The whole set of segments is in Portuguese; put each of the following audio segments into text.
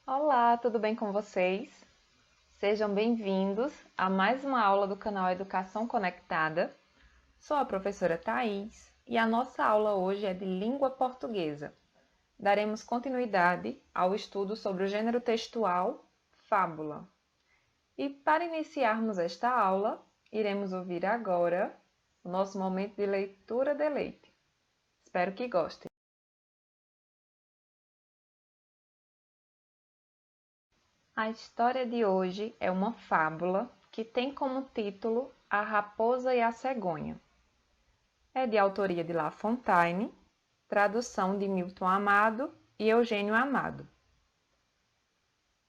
Olá, tudo bem com vocês? Sejam bem-vindos a mais uma aula do canal Educação Conectada. Sou a professora Thais e a nossa aula hoje é de língua portuguesa. Daremos continuidade ao estudo sobre o gênero textual fábula. E para iniciarmos esta aula, iremos ouvir agora o nosso momento de leitura deleite. Espero que gostem. A história de hoje é uma fábula que tem como título A Raposa e a Cegonha. É de autoria de La Fontaine, tradução de Milton Amado e Eugênio Amado.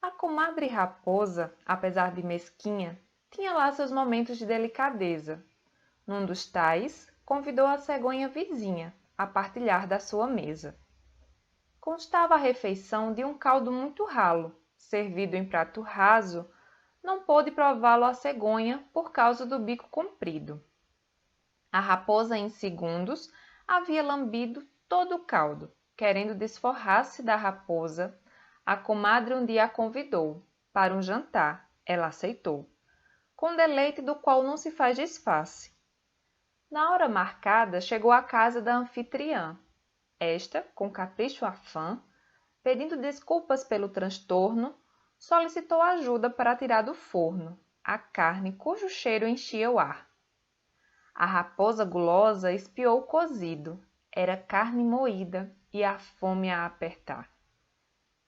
A comadre Raposa, apesar de mesquinha, tinha lá seus momentos de delicadeza. Num dos tais, convidou a cegonha vizinha a partilhar da sua mesa. Constava a refeição de um caldo muito ralo, servido em prato raso. Não pôde prová-lo a cegonha por causa do bico comprido. A raposa, em segundos, havia lambido todo o caldo. Querendo desforrar-se da raposa, a comadre um dia a convidou para um jantar. Ela aceitou, com deleite do qual não se faz disfarce. Na hora marcada, chegou à casa da anfitriã. Esta, com capricho afã, pedindo desculpas pelo transtorno, solicitou ajuda para tirar do forno a carne cujo cheiro enchia o ar. A raposa gulosa espiou o cozido. Era carne moída e a fome a apertar.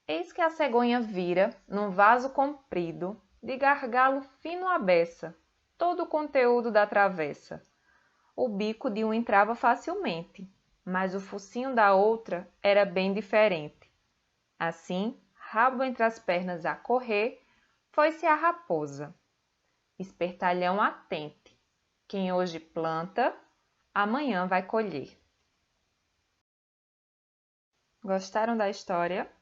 Eis que a cegonha vira, num vaso comprido, de gargalo fino à beça, todo o conteúdo da travessa. O bico de um entrava facilmente, mas o focinho da outra era bem diferente. Assim, rabo entre as pernas a correr, foi-se a raposa. Espertalhão atente, quem hoje planta, amanhã vai colher. Gostaram da história?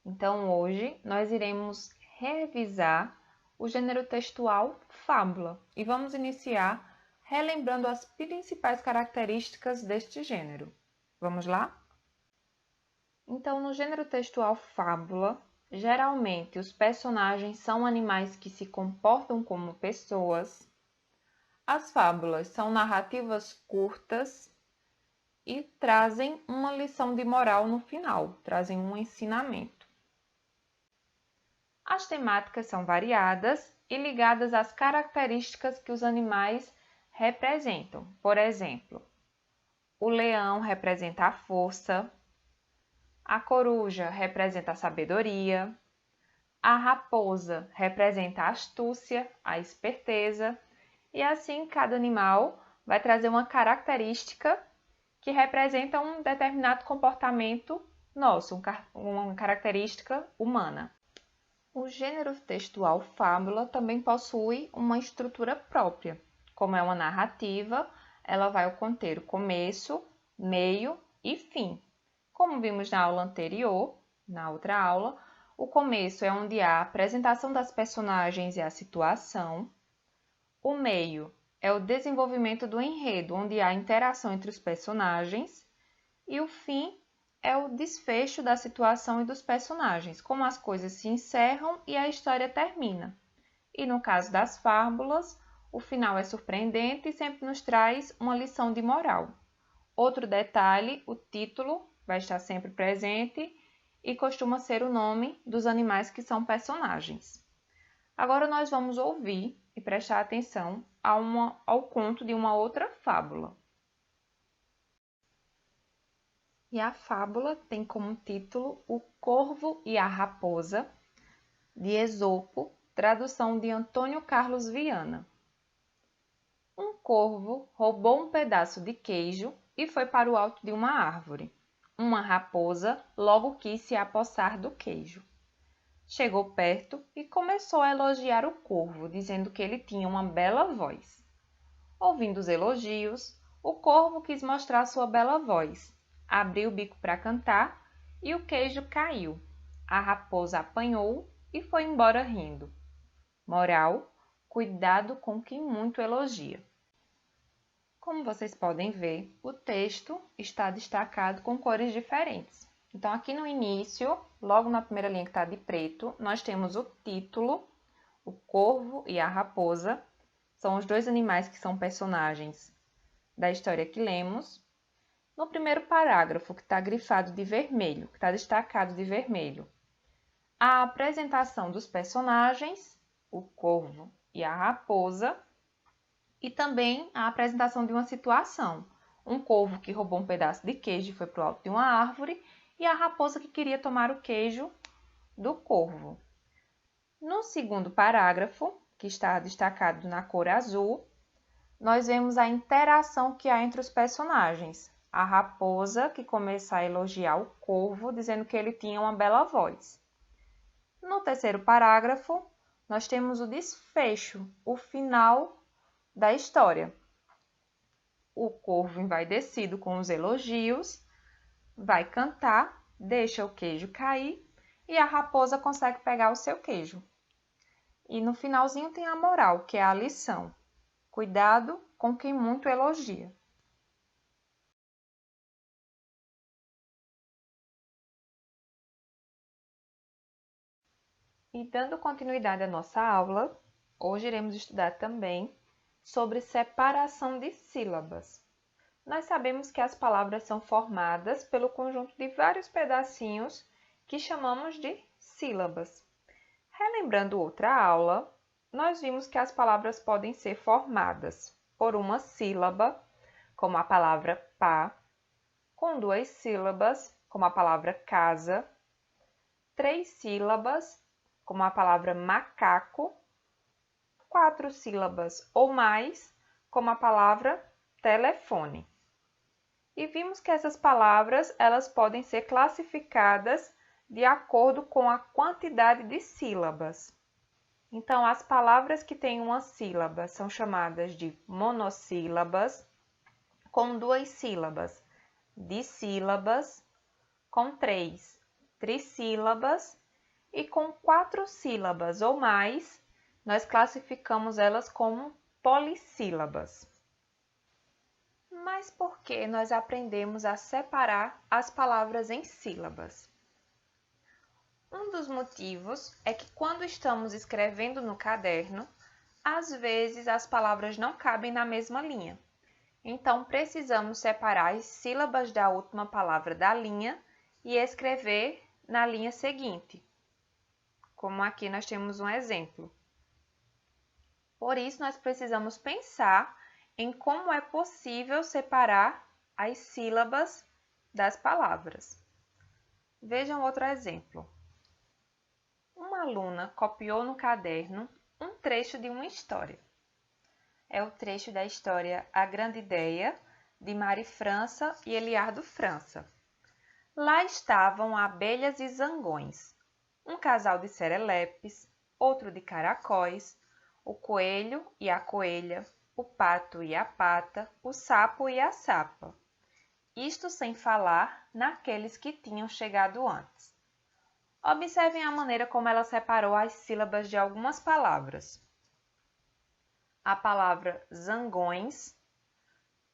Então hoje nós iremos revisar o gênero textual fábula e vamos iniciar relembrando as principais características deste gênero. Vamos lá? Então, no gênero textual fábula, geralmente os personagens são animais que se comportam como pessoas. As fábulas são narrativas curtas e trazem uma lição de moral no final, trazem um ensinamento. As temáticas são variadas e ligadas às características que os animais representam. Por exemplo, o leão representa a força, a coruja representa a sabedoria, a raposa representa a astúcia, a esperteza, e assim cada animal vai trazer uma característica que representa um determinado comportamento nosso, uma característica humana. O gênero textual fábula também possui uma estrutura própria. Como é uma narrativa, ela vai conter o começo, meio e fim. Como vimos na aula anterior, na outra aula, o começo é onde há a apresentação das personagens e a situação. O meio é o desenvolvimento do enredo, onde há interação entre os personagens. E o fim é o desfecho da situação e dos personagens, como as coisas se encerram e a história termina. E no caso das fábulas, o final é surpreendente e sempre nos traz uma lição de moral. Outro detalhe, o título vai estar sempre presente e costuma ser o nome dos animais que são personagens. Agora nós vamos ouvir e prestar atenção ao conto de uma outra fábula. E a fábula tem como título O Corvo e a Raposa, de Esopo, tradução de Antônio Carlos Viana. Um corvo roubou um pedaço de queijo e foi para o alto de uma árvore. Uma raposa logo quis se apossar do queijo. Chegou perto e começou a elogiar o corvo, dizendo que ele tinha uma bela voz. Ouvindo os elogios, o corvo quis mostrar sua bela voz. Abriu o bico para cantar e o queijo caiu. A raposa apanhou e foi embora rindo. Moral: cuidado com quem muito elogia. Como vocês podem ver, o texto está destacado com cores diferentes. Então, aqui no início, logo na primeira linha que está de preto, nós temos o título, o corvo e a raposa. São os dois animais que são personagens da história que lemos. No primeiro parágrafo, que está grifado de vermelho, que está destacado de vermelho, a apresentação dos personagens, o corvo e a raposa, e também a apresentação de uma situação. Um corvo que roubou um pedaço de queijo e foi para o alto de uma árvore, e a raposa que queria tomar o queijo do corvo. No segundo parágrafo, que está destacado na cor azul, nós vemos a interação que há entre os personagens. A raposa, que começa a elogiar o corvo, dizendo que ele tinha uma bela voz. No terceiro parágrafo, nós temos o desfecho, o final da história. O corvo envaidecido com os elogios, vai cantar, deixa o queijo cair e a raposa consegue pegar o seu queijo. E no finalzinho tem a moral, que é a lição. Cuidado com quem muito elogia. E dando continuidade à nossa aula, hoje iremos estudar também sobre separação de sílabas. Nós sabemos que as palavras são formadas pelo conjunto de vários pedacinhos que chamamos de sílabas. Relembrando outra aula, nós vimos que as palavras podem ser formadas por uma sílaba, como a palavra pá, com duas sílabas, como a palavra casa, três sílabas, como a palavra macaco, quatro sílabas ou mais, como a palavra telefone. E vimos que essas palavras elas podem ser classificadas de acordo com a quantidade de sílabas. Então, as palavras que têm uma sílaba são chamadas de monossílabas, com duas sílabas, dissílabas, com três, trissílabas, e com quatro sílabas ou mais, nós classificamos elas como polissílabas. Mas por que nós aprendemos a separar as palavras em sílabas? Um dos motivos é que quando estamos escrevendo no caderno, às vezes as palavras não cabem na mesma linha. Então, precisamos separar as sílabas da última palavra da linha e escrever na linha seguinte. Como aqui nós temos um exemplo. Por isso, nós precisamos pensar em como é possível separar as sílabas das palavras. Vejam outro exemplo. Uma aluna copiou no caderno um trecho de uma história. É o trecho da história A Grande Ideia, de Mari França e Eliardo França. Lá estavam abelhas e zangões, um casal de serelepes, outro de caracóis, o coelho e a coelha, o pato e a pata, o sapo e a sapa. Isto sem falar naqueles que tinham chegado antes. Observem a maneira como ela separou as sílabas de algumas palavras. A palavra zangões,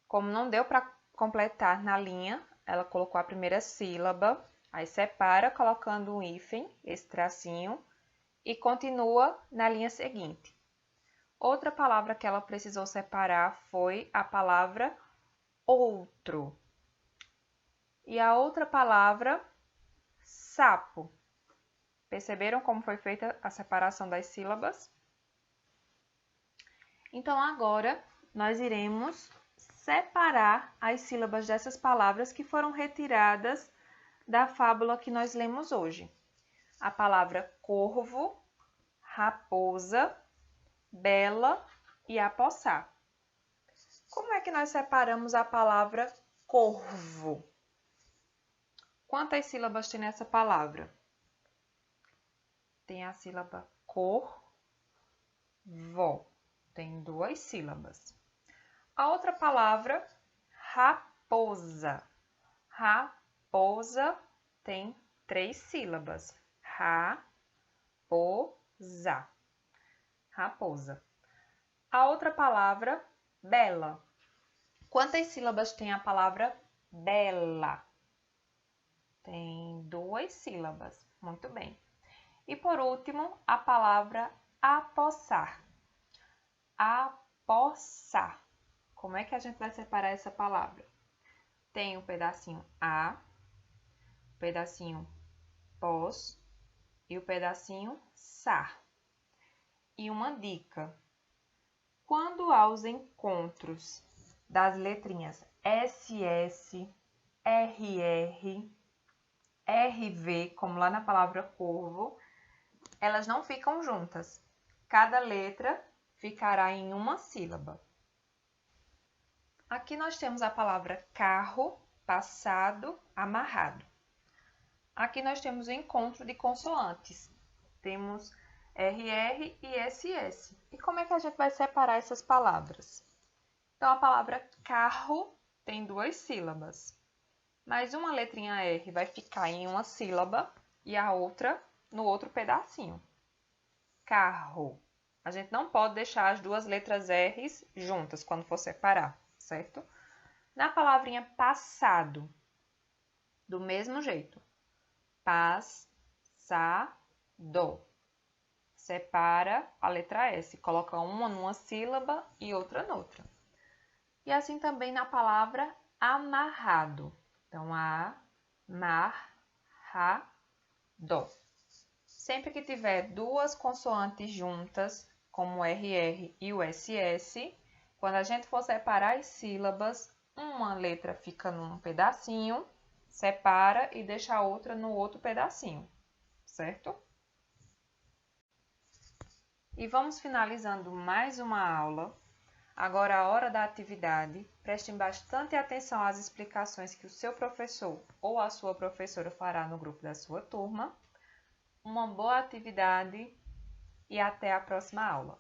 como não deu para completar na linha, ela colocou a primeira sílaba, aí separa colocando um hífen, esse tracinho, e continua na linha seguinte. Outra palavra que ela precisou separar foi a palavra outro. E a outra palavra, sapo. Perceberam como foi feita a separação das sílabas? Então, agora, nós iremos separar as sílabas dessas palavras que foram retiradas da fábula que nós lemos hoje. A palavra corvo, raposa, bela e apossar. Como é que nós separamos a palavra corvo? Quantas sílabas tem nessa palavra? Tem a sílaba cor, vó. Tem duas sílabas. A outra palavra, raposa. Raposa tem três sílabas. Raposa. Raposa. A outra palavra, bela. Quantas sílabas tem a palavra bela? Tem 2 sílabas. Muito bem. E por último, a palavra apossar. Apossar. Como é que a gente vai separar essa palavra? Tem o pedacinho a, o pedacinho pós e o pedacinho sar. E uma dica: quando há os encontros das letrinhas SS, RR, RV, como lá na palavra corvo, elas não ficam juntas. Cada letra ficará em uma sílaba. Aqui nós temos a palavra carro, passado, amarrado. Aqui nós temos o encontro de consoantes. Temos RR e SS. E como é que a gente vai separar essas palavras? Então, a palavra carro tem 2 sílabas, mas uma letrinha R vai ficar em uma sílaba e a outra no outro pedacinho. Carro. A gente não pode deixar as duas letras R's juntas quando for separar, certo? Na palavrinha passado, do mesmo jeito. Passado. Separa a letra S, coloca uma numa sílaba e outra noutra. E assim também na palavra amarrado. Então, amarrado. Sempre que tiver duas consoantes juntas, como o RR e o SS, quando a gente for separar as sílabas, uma letra fica num pedacinho, separa e deixa a outra no outro pedacinho, certo? E vamos finalizando mais uma aula. Agora a hora da atividade. Prestem bastante atenção às explicações que o seu professor ou a sua professora fará no grupo da sua turma. Uma boa atividade e até a próxima aula.